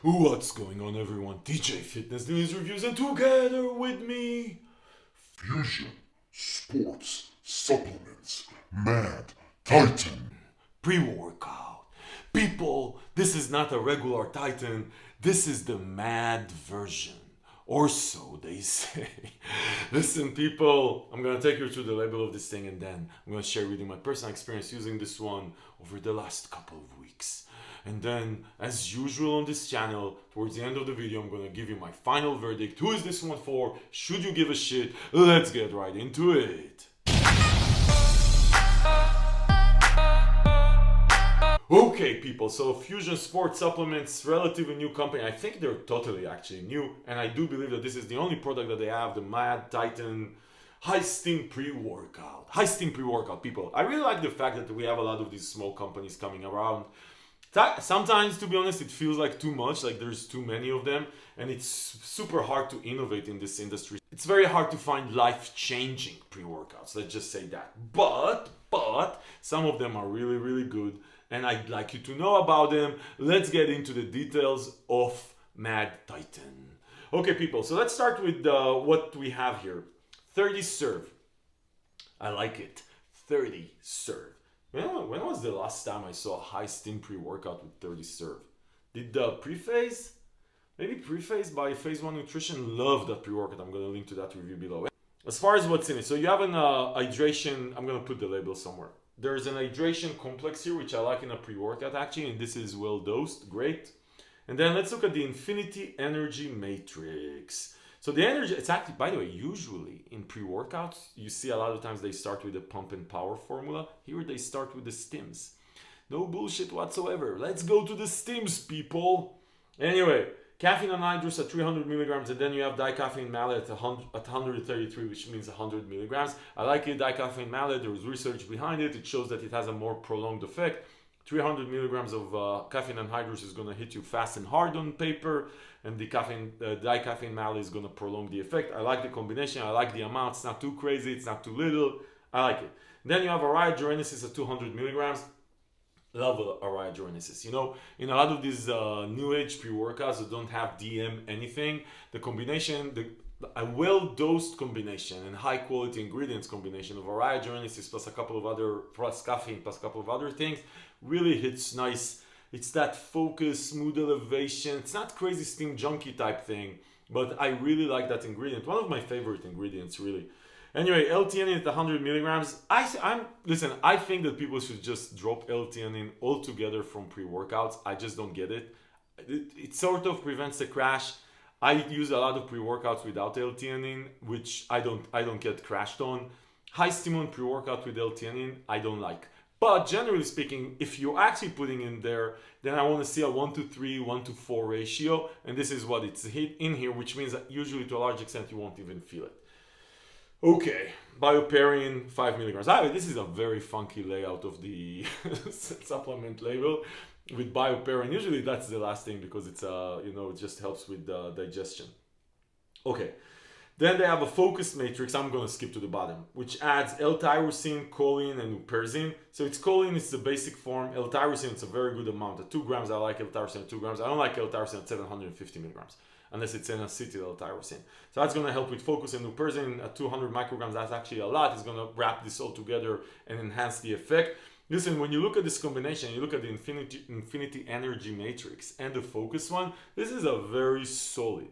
What's going on, everyone? DJ Fitness News Reviews, and together with me, Fusion, sports, supplements, Mad, Titan. pre-workout. People, this is not a regular Titan, this is the mad version. Or so they say. Listen, people, I'm gonna take you through the label of this thing and then I'm gonna share with you my personal experience using this one over the last couple of weeks. And then, as usual on this channel, towards the end of the video, I'm gonna give you my final verdict. Who is this one for? Should you give a shit? Let's get right into it. Okay, people, so Fusion Sports Supplements, relatively new company. I think they're totally actually new, and I do believe that this is the only product that they have, the Mad Titan High Steam Pre-Workout. High Steam Pre-Workout, people. I really like the fact that we have a lot of these small companies coming around. Sometimes, to be honest, it feels like too much, like there's too many of them, and it's super hard to innovate in this industry. It's very hard to find life-changing pre-workouts, let's just say that. But, some of them are really, really good, and I'd like you to know about them. Let's get into the details of Mad Titan. Okay, people, so let's start with what we have here. 30 serve. I like it. 30 serve. When was the last time I saw a high steam pre-workout with 30 serve? Did the Prephase? Maybe Prephase by Phase 1 Nutrition. Love that pre-workout. I'm going to link to that review below. As far as what's in it, so you have an hydration. I'm going to put the label somewhere. There's an hydration complex here, which I like in a pre-workout actually, and this is well dosed. Great. And then let's look at the Infinity Energy Matrix. So the energy, it's actually, by the way, usually in pre-workouts, you see a lot of times they start with the pump and power formula. Here they start with the stims. No bullshit whatsoever. Let's go to the stims, people. Anyway, caffeine anhydrous at 300 milligrams, and then you have dicaffeine malate at 133, which means 100 milligrams. I like it, dicaffeine malate. There was research behind it. It shows that it has a more prolonged effect. 300 milligrams of caffeine anhydrous is going to hit you fast and hard on paper, and the dicaffeine malate is going to prolong the effect. I like the combination. I like the amount. It's not too crazy. It's not too little. I like it. Then you have Araya Genesis at 200 milligrams. Love Araya Genesis. You know, in a lot of these new age pre-workouts that don't have DM anything, the combination, a well-dosed combination and high-quality ingredients combination of Araya Genesis plus a couple of other, plus caffeine plus a couple of other things really hits nice. It's that focus, smooth elevation. It's not crazy steam junkie type thing, but I really like that ingredient. One of my favorite ingredients, really. Anyway, L-theanine at 100 milligrams. Listen, I think that people should just drop L-theanine altogether from pre-workouts. I just don't get it. It sort of prevents the crash. I use a lot of pre-workouts without L-theanine, which I don't get crashed on. High stimulant pre-workout with L-theanine, I don't like. But generally speaking, if you're actually putting in there, then I want to see a 1-to-3, 1-to-4 ratio. And this is what it's in here, which means that usually to a large extent you won't even feel it. Okay, bioperine, 5 milligrams. This is a very funky layout of the supplement label with bioperine. Usually that's the last thing because it's it just helps with digestion. Okay. Then they have a focus matrix. I'm going to skip to the bottom, which adds L-tyrosine, choline, and uperzine. So it's choline, it's the basic form. L-tyrosine, it's a very good amount. At 2 grams, I like L-tyrosine at 2 grams. I don't like L-tyrosine at 750 milligrams, unless it's N-acetyl L-tyrosine. So that's going to help with focus, and uperzine at 200 micrograms, that's actually a lot. It's going to wrap this all together and enhance the effect. Listen, when you look at this combination, you look at the Infinity Energy Matrix and the focus one, this is a very solid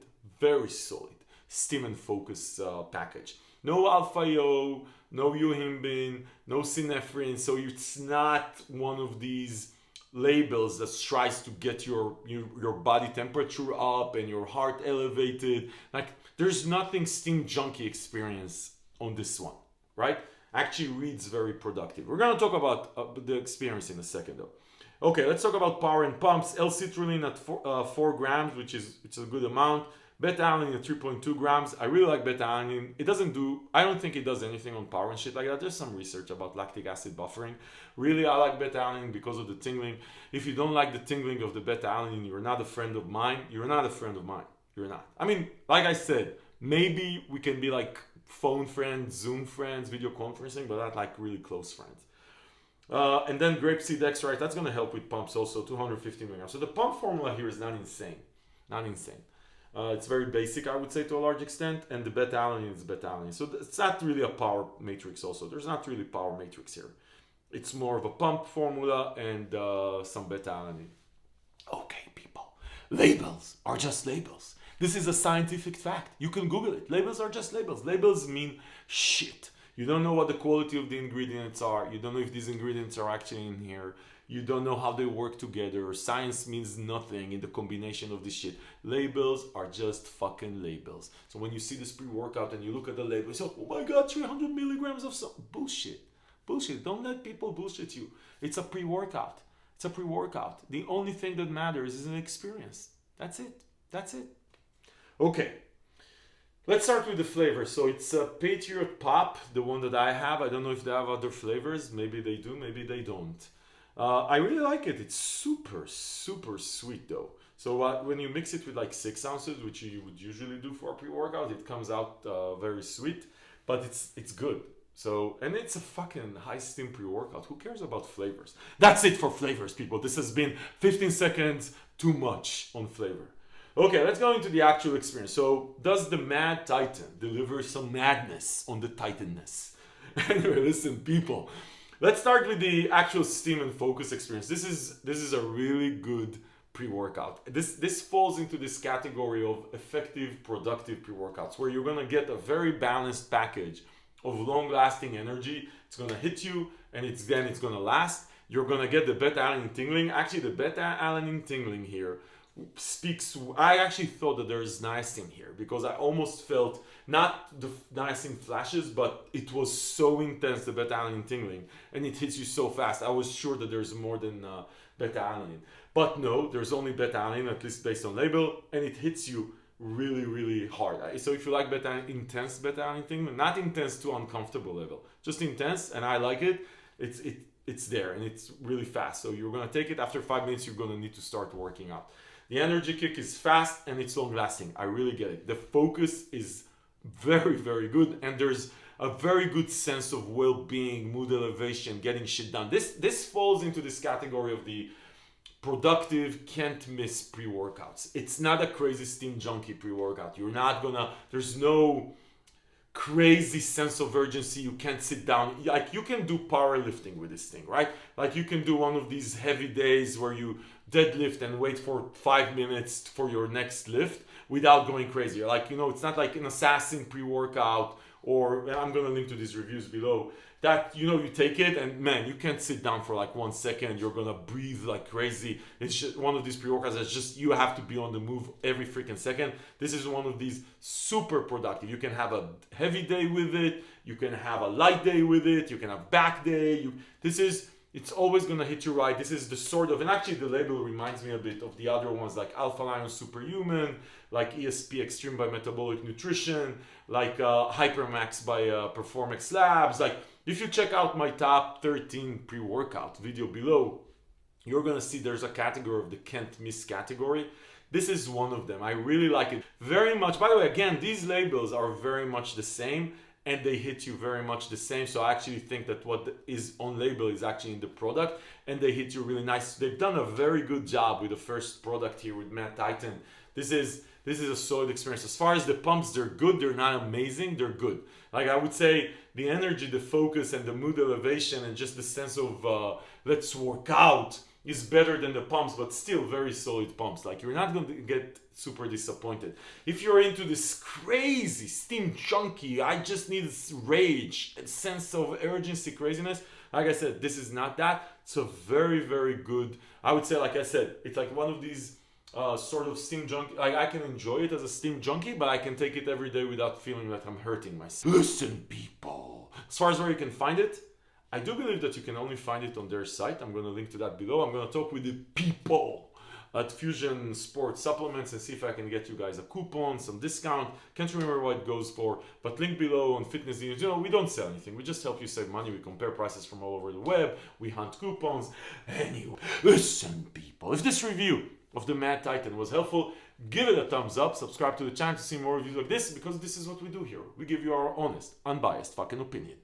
steam and focus package. No alpha-O, no euhimbine, no synephrine, so it's not one of these labels that tries to get your body temperature up and your heart elevated. Like, there's nothing steam junkie experience on this one, right? Actually reads very productive. We're going to talk about the experience in a second though. Okay, let's talk about power and pumps. L-citrulline at 4 grams, which is a good amount. Beta-alanine at 3.2 grams. I really like beta-alanine. I don't think it does anything on power and shit like that. There's some research about lactic acid buffering. Really, I like beta-alanine because of the tingling. If you don't like the tingling of the beta-alanine, you're not a friend of mine. You're not a friend of mine. You're not. I mean, like I said, maybe we can be like phone friends, Zoom friends, video conferencing, but not like really close friends. And then grapeseed extract, that's going to help with pumps also, 250 milligrams. So the pump formula here is not insane. Not insane. It's very basic, I would say, to a large extent, and the beta-alanine is beta-alanine. So it's not really a power matrix also. There's not really power matrix here. It's more of a pump formula and some beta-alanine. Okay, people. Labels are just labels. This is a scientific fact. You can Google it. Labels are just labels. Labels mean shit. You don't know what the quality of the ingredients are. You don't know if these ingredients are actually in here. You don't know how they work together. Science means nothing in the combination of this shit. Labels are just fucking labels. So when you see this pre-workout and you look at the label, you say, oh my god, 300 milligrams of something. Bullshit. Bullshit. Don't let people bullshit you. It's a pre-workout. It's a pre-workout. The only thing that matters is an experience. That's it. That's it. Okay. Let's start with the flavor. So it's a Patriot Pop, the one that I have. I don't know if they have other flavors. Maybe they do, maybe they don't. I really like it. It's super, super sweet though. So when you mix it with like 6 ounces, which you would usually do for a pre-workout, it comes out very sweet, but it's good. So, and it's a fucking high steam pre-workout. Who cares about flavors? That's it for flavors, people. This has been 15 seconds too much on flavor. Okay, let's go into the actual experience. So, does the Mad Titan deliver some madness on the Titanness? Anyway, listen, people. Let's start with the actual steam and focus experience. This is a really good pre-workout. This falls into this category of effective, productive pre-workouts, where you're gonna get a very balanced package of long-lasting energy. It's gonna hit you, and it's gonna last. You're gonna get the beta-alanine tingling. Actually, the beta-alanine tingling here speaks. I actually thought that there's niacin here because I almost felt not the niacin flashes, but it was so intense, the beta-alanine tingling, and it hits you so fast. I was sure that there's more than beta-alanine, but no, there's only beta-alanine, at least based on label, and it hits you really, really hard. So if you like intense beta-alanine tingling, not intense to uncomfortable level, just intense, and I like it. It's there, and it's really fast. So you're gonna take it after 5 minutes. You're gonna need to start working out. The energy kick is fast and it's long lasting. I really get it. The focus is very, very good, and there's a very good sense of well-being, mood elevation, getting shit done. This falls into this category of the productive, can't miss pre-workouts. It's not a crazy steam junkie pre-workout. There's no crazy sense of urgency. You can't sit down. Like, you can do powerlifting with this thing, right? Like, you can do one of these heavy days where you deadlift and wait for 5 minutes for your next lift without going crazy. Like, it's not like an assassin pre-workout, or I'm gonna link to these reviews below, that you take it and man, you can't sit down for like 1 second. You're gonna breathe like crazy. It's just one of these pre-workouts that's just, you have to be on the move every freaking second. This is one of these super productive. You can have a heavy day with it, you can have a light day with it, you can have back day. It's always gonna hit you right. This is the sort of, and actually the label reminds me a bit of the other ones like Alpha Lion Superhuman, like ESP Extreme by Metabolic Nutrition, like Hypermax by Performex Labs. Like, if you check out my top 13 pre-workout video below, you're gonna see there's a category of the can't miss category. This is one of them. I really like it very much. By the way, again, these labels are very much the same, and they hit you very much the same. So I actually think that what is on label is actually in the product, and they hit you really nice. They've done a very good job with the first product here with Mad Titan. This is a solid experience. As far as the pumps, they're good. They're not amazing. They're good. Like, I would say the energy, the focus, and the mood elevation, and just the sense of let's work out is better than the pumps, but still very solid pumps. Like, you're not going to get super disappointed. If you're into this crazy steam junkie, I just need rage, a sense of urgency, craziness, like I said, this is not that. It's a very, very good, I would say, like I said, it's like one of these sort of steam junkie. Like, I can enjoy it as a steam junkie, but I can take it every day without feeling like I'm hurting myself. Listen, people, as far as where you can find it, I do believe that you can only find it on their site. I'm going to link to that below. I'm going to talk with the people at Fusion Sports Supplements and see if I can get you guys a coupon, some discount. Can't remember what it goes for, but link below on Fitness News. We don't sell anything. We just help you save money. We compare prices from all over the web. We hunt coupons. Anyway, listen, people, if this review of the Mad Titan was helpful, give it a thumbs up. Subscribe to the channel to see more reviews like this, because this is what we do here. We give you our honest, unbiased fucking opinion.